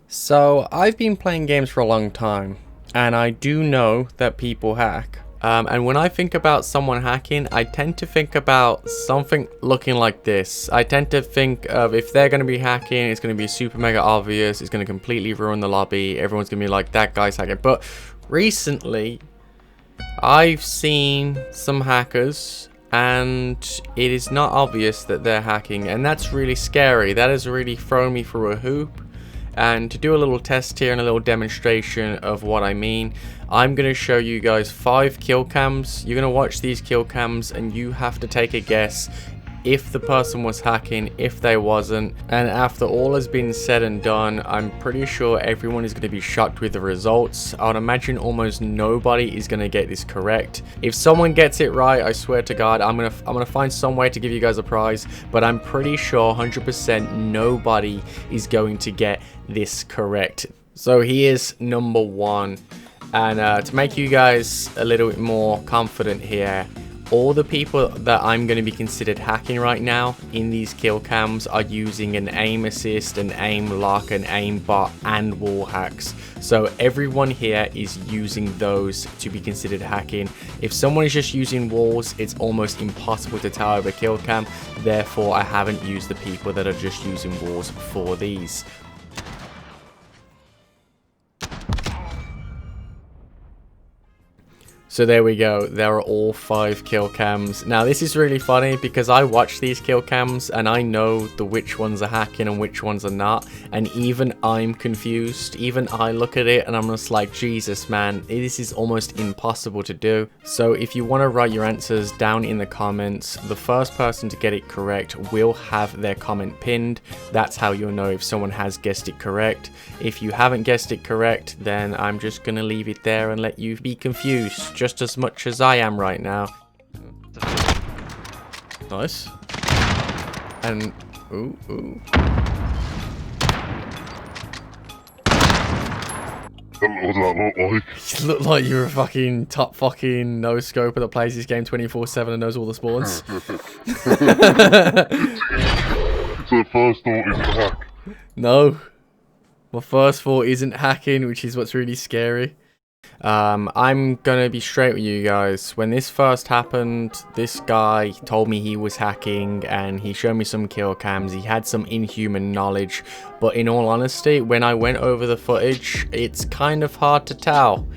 So, I've been playing games for a long time, and I do know that people hack. And when I think about someone hacking, I tend to think about something looking like this. I tend to think of if they're going to be hacking, it's going to be super mega obvious, it's going to completely ruin the lobby, everyone's going to be like, that guy's hacking. But recently, I've seen some hackers, and it is not obvious that they're hacking, and that's really scary. That has really thrown me through a hoop. And to do a little test here and a little demonstration of what I mean, I'm going to show you guys 5 kill cams. You're going to watch these kill cams and you have to take a guess if the person was hacking, if they wasn't. And after all has been said and done, I'm pretty sure everyone is going to be shocked with the results. I would imagine almost nobody is going to get this correct. If someone gets it right, I swear to God, I'm gonna find some way to give you guys a prize, but I'm pretty sure 100% nobody is going to get this correct. So here's number 1, and to make you guys a little bit more confident here, all the people that I'm going to be considered hacking right now in these kill cams are using an aim assist, an aim lock, an aim bot, and wall hacks. So everyone here is using those to be considered hacking. If someone is just using walls, it's almost impossible to tell over kill cam. Therefore, I haven't used the people that are just using walls for these. So there we go, there are all 5 kill cams. Now this is really funny because I watch these kill cams and I know which ones are hacking and which ones are not, and even I'm confused. Even I look at it and I'm just like, Jesus man, this is almost impossible to do. So if you want to write your answers down in the comments, the first person to get it correct will have their comment pinned. That's how you'll know if someone has guessed it correct. If you haven't guessed it correct, then I'm just gonna leave it there and let you be confused just as much as I am right now. Nice. And ooh. What does that look like? You look like you're a fucking top fucking no scoper that plays this game 24/7 and knows all the spawns. So the first thought is hack. No. My first thought isn't hacking, which is what's really scary. I'm gonna be straight with you guys. When this first happened, this guy told me he was hacking and he showed me some kill cams. He had some inhuman knowledge, but in all honesty, when I went over the footage, it's kind of hard to tell.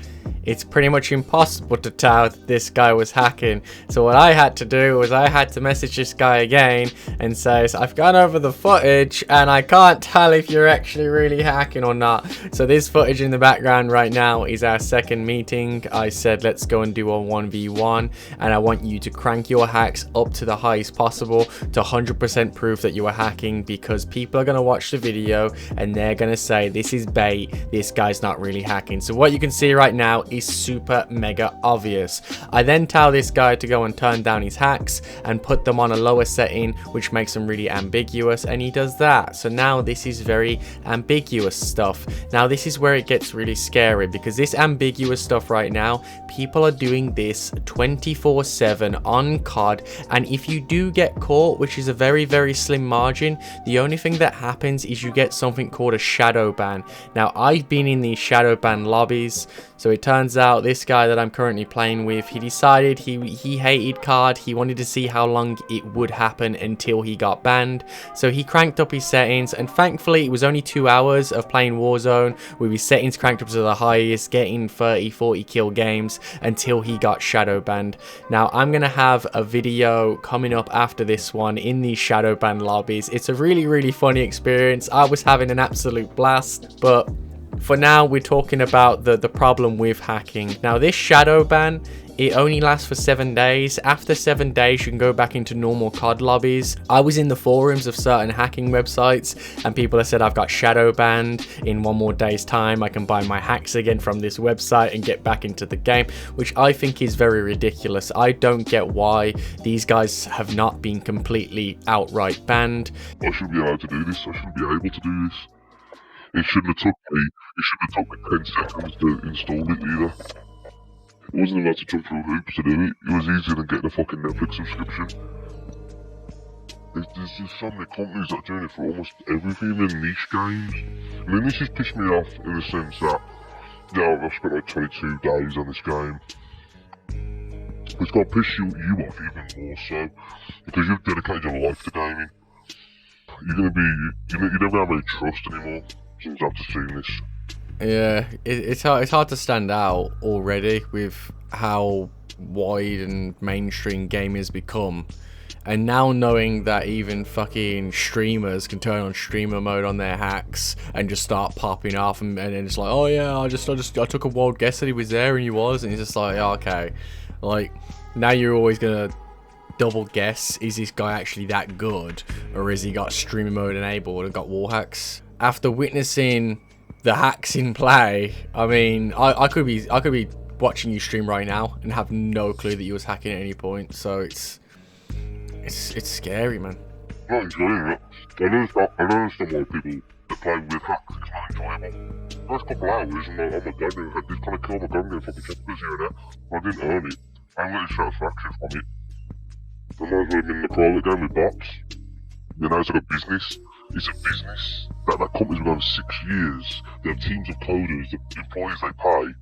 It's pretty much impossible to tell that this guy was hacking. So what I had to do was I had to message this guy again and say, I've gone over the footage and I can't tell if you're actually really hacking or not. So this footage in the background right now is our second meeting. I said, let's go and do a 1v1, and I want you to crank your hacks up to the highest possible to 100% prove that you are hacking, because people are going to watch the video and they're going to say, this is bait, this guy's not really hacking. So what you can see right now is super mega obvious. I then tell this guy to go and turn down his hacks and put them on a lower setting, which makes them really ambiguous, and he does that. So now this is very ambiguous stuff. Now this is where it gets really scary, because this ambiguous stuff right now, people are doing this 24/7 on CoD, and if you do get caught, which is a very very slim margin, the only thing that happens is you get something called a shadow ban. Now I've been in these shadow ban lobbies. So it turns out this guy that I'm currently playing with, he decided he hated CoD. He wanted to see how long it would happen until he got banned. So he cranked up his settings, and thankfully it was only 2 hours of playing Warzone with his settings cranked up to the highest, getting 30-40 kill games until he got shadow banned. Now I'm going to have a video coming up after this one in these shadow ban lobbies. It's a really really funny experience. I was having an absolute blast, but for now, we're talking about the problem with hacking. Now, this shadow ban, it only lasts for 7 days. After 7 days, you can go back into normal CoD lobbies. I was in the forums of certain hacking websites, and people have said I've got shadow banned. In 1 more day's time, I can buy my hacks again from this website and get back into the game, which I think is very ridiculous. I don't get why these guys have not been completely outright banned. I shouldn't be allowed to do this. I shouldn't be able to do this. It shouldn't have took me 10 seconds to install it either. It wasn't allowed to jump through hoops to do it. It was easier than getting a fucking Netflix subscription. There's so many companies that are doing it for almost everything in niche games. I mean, this has pissed me off in the sense that, yeah, I've spent like 22 days on this game. It's gonna piss you off even more so, because you've dedicated your life to gaming. You never have any trust anymore since after seeing this. Yeah, it's hard to stand out already with how wide and mainstream gaming has become. And now knowing that even fucking streamers can turn on streamer mode on their hacks and just start popping off, and it's like, oh yeah, I took a wild guess that he was there and he was, and it's just like, oh, okay, like now you're always gonna double guess, is this guy actually that good, or is he got streamer mode enabled and got wall hacks? After witnessing the hacks in play, I mean, I could be watching you stream right now and have no clue that you was hacking at any point, so it's scary, man. Not enjoying it. I noticed why people that play with hacks, it's not enjoyable. First couple hours, I'm like, oh my god, I had this kind of kill my gun and fucking choppers here and there. I didn't earn it. I didn't get any satisfaction from it. I might as well have been in the private game with bots. You know, it's like a business. It's a business. That company's been going 6 years. They have teams of coders, the employees they pay.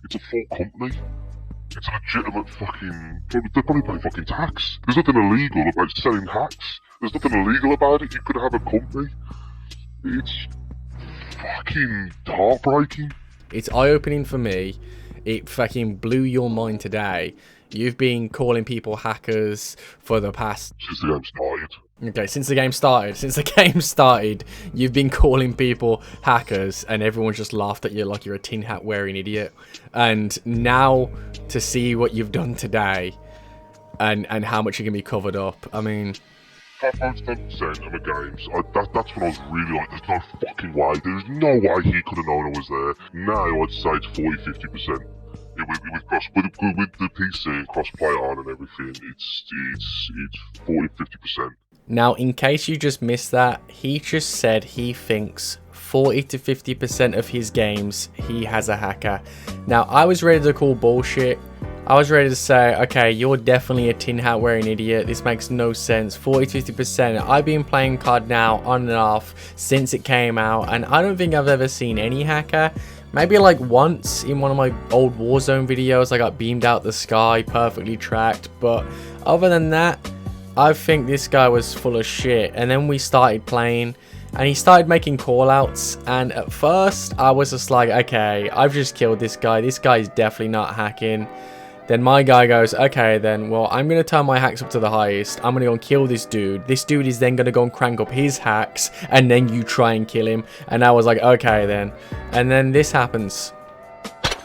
It's a full company. It's a legitimate fucking... They probably pay fucking tax. There's nothing illegal about selling hacks. There's nothing illegal about it. You could have a company. It's fucking heartbreaking. It's eye-opening for me. It fucking blew your mind today. You've been calling people hackers for the past... Since the game started. Okay, since the game started, you've been calling people hackers, and everyone's just laughed at you like you're a tin hat wearing idiot. And now to see what you've done today, and how much you can be covered up, I mean... 10% of the games, that's when I was really like, there's no fucking way, there's no way he could have known I was there. Now I'd say it's 40-50%. With the PC and crossplay on and everything, it's 40-50%. Now, in case you just missed that, he just said he thinks 40 to 50% of his games he has a hacker. Now, I was ready to call bullshit. I was ready to say, okay, you're definitely a tin hat wearing idiot. This makes no sense. 40 to 50%. I've been playing CoD now on and off since it came out, and I don't think I've ever seen any hacker. Maybe like once in one of my old Warzone videos, I got beamed out the sky, perfectly tracked. But other than that, I think this guy was full of shit. And then we started playing, and he started making callouts. And at first, I was just like, okay, I've just killed this guy. This guy is definitely not hacking. Then my guy goes, okay, then, well, I'm going to turn my hacks up to the highest. I'm going to go and kill this dude. This dude is then going to go and crank up his hacks, and then you try and kill him. And I was like, okay, then. And then this happens.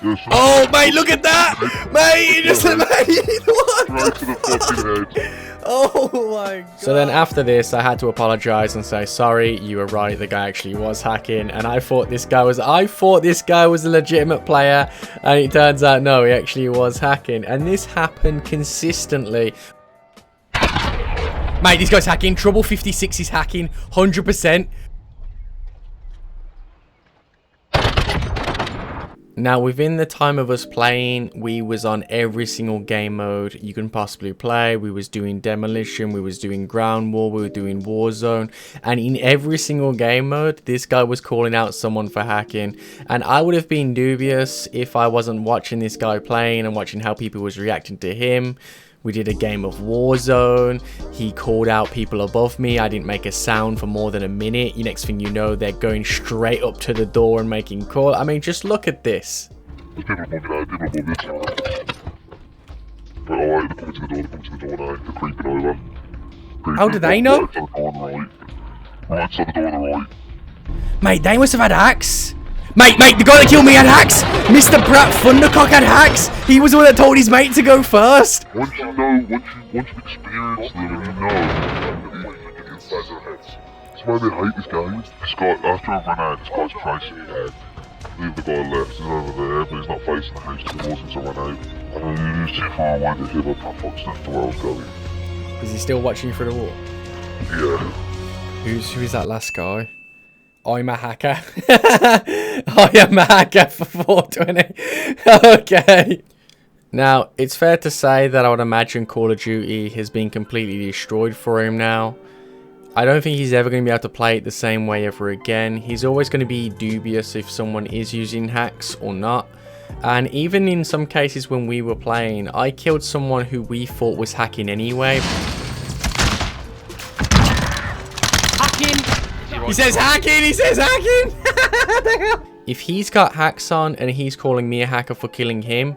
Oh, mate, look at that! Mate, just mate, what? Right to the fucking head. Oh my god. So then after this, I had to apologize and say, sorry, you were right, the guy actually was hacking, and I thought this guy was a legitimate player, and it turns out no, he actually was hacking. And this happened consistently. Mate, this guy's hacking. Trouble 56 is hacking 100%. Now, within the time of us playing, we was on every single game mode you can possibly play. We was doing Demolition, we was doing Ground War, we were doing Warzone. And in every single game mode, this guy was calling out someone for hacking. And I would have been dubious if I wasn't watching this guy playing and watching how people was reacting to him. We did a game of Warzone. He called out people above me. I didn't make a sound for more than a minute. Next thing you know, they're going straight up to the door and making call. I mean, just look at this. There's people above this. But alright, they're coming to the door now. They're creeping over. How do they know? Right side of the door on the right. Right side of the door on the right. Mate, they must have had hacks. Mate, the guy that killed me had hacks! Mr. Brat Thundercock had hacks! He was the one that told his mate to go first! Once you've experienced them and you know, it inside their heads. That's why they hate this guy. This guy, after I've run out, this guy's chasing me head. Leave the guy left, he's over there, but he's not facing the house towards him, so I run out. And he's too far away to hear my fucks to where I was going. Is he still watching you through the wall? Yeah. Who is that last guy? I'm a hacker. I am a hacker for 420. Okay. Now, it's fair to say that I would imagine Call of Duty has been completely destroyed for him now. I don't think he's ever going to be able to play it the same way ever again. He's always going to be dubious if someone is using hacks or not. And even in some cases when we were playing, I killed someone who we thought was hacking anyway. Hacking! He says hacking! He says hacking! If he's got hacks on and he's calling me a hacker for killing him,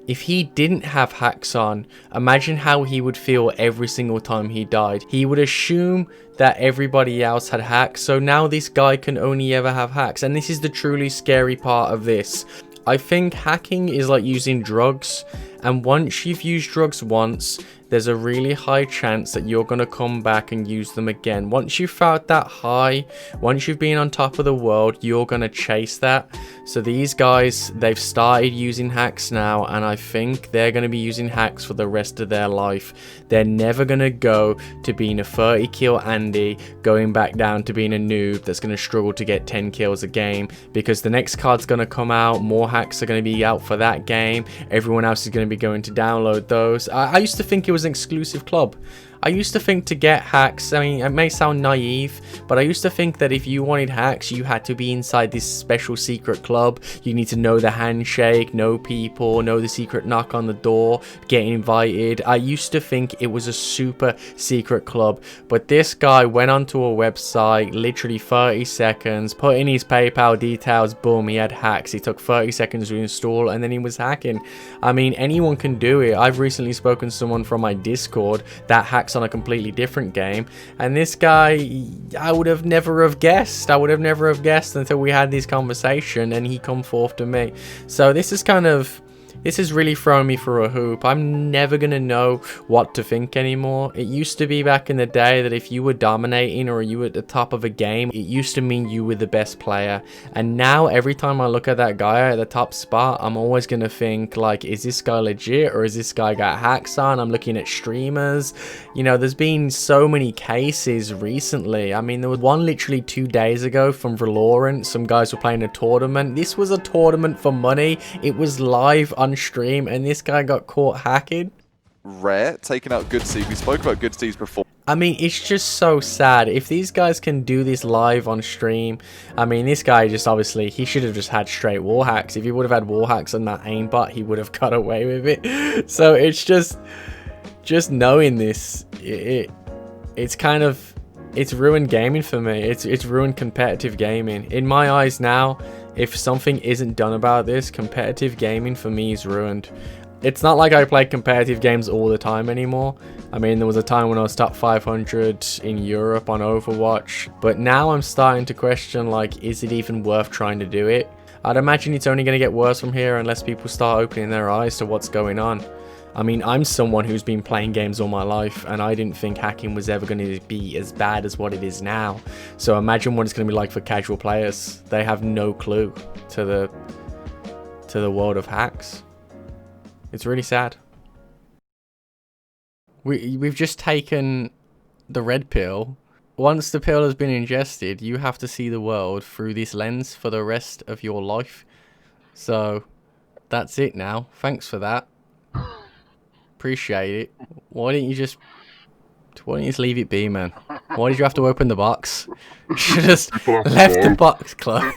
if he didn't have hacks on, imagine how he would feel every single time he died. He would assume that everybody else had hacks, so now this guy can only ever have hacks. And this is the truly scary part of this. I think hacking is like using drugs, and once you've used drugs once, there's a really high chance that you're going to come back and use them again. Once you've felt that high, once you've been on top of the world, you're going to chase that. So these guys, they've started using hacks now, and I think they're going to be using hacks for the rest of their life. They're never going to go to being a 30 kill Andy, going back down to being a noob that's going to struggle to get 10 kills a game, because the next card's going to come out, more hacks are going to be out for that game, everyone else is going to be going to download those. I used to think it was an exclusive club. I used to think to get hacks, I mean, it may sound naive, but I used to think that if you wanted hacks, you had to be inside this special secret club. You need to know the handshake, know people, know the secret knock on the door, get invited. I used to think it was a super secret club, but this guy went onto a website, literally 30 seconds, put in his PayPal details, boom, he had hacks. He took 30 seconds to install, and then he was hacking. I mean, anyone can do it. I've recently spoken to someone from my Discord that hacks on a completely different game, and this guy, I would have never have guessed. I would have never have guessed until we had this conversation and he come forth to me. So this is really thrown me for a hoop. I'm never gonna know what to think anymore. It used to be back in the day that if you were dominating or you were at the top of a game, it used to mean you were the best player. And now every time I look at that guy at the top spot, I'm always gonna think like, is this guy legit or is this guy got hacks on? I'm looking at streamers. You know, there's been so many cases recently. I mean, there was one literally 2 days ago from Valorant. Some guys were playing a tournament. This was a tournament for money. It was live on stream, and this guy got caught hacking. Rare, taking out Good Steve. We spoke about Good Steve's before. I mean, it's just so sad. If these guys can do this live on stream, I mean, this guy just obviously, he should have just had straight wall hacks. If he would have had wall hacks on that aimbot, he would have got away with it. So it's just knowing this, it's kind of, it's ruined gaming for me. It's ruined competitive gaming. In my eyes now, if something isn't done about this, competitive gaming for me is ruined. It's not like I play competitive games all the time anymore. I mean, there was a time when I was top 500 in Europe on Overwatch, but now I'm starting to question, like, is it even worth trying to do it? I'd imagine it's only going to get worse from here unless people start opening their eyes to what's going on. I mean, I'm someone who's been playing games all my life, and I didn't think hacking was ever going to be as bad as what it is now. So imagine what it's going to be like for casual players. They have no clue to the world of hacks. It's really sad. We've just taken the red pill. Once the pill has been ingested, you have to see the world through this lens for the rest of your life. So that's it now. Thanks for that. Appreciate it. Why didn't you just leave it be, man? Why did you have to open the box? You should have just left the box closed.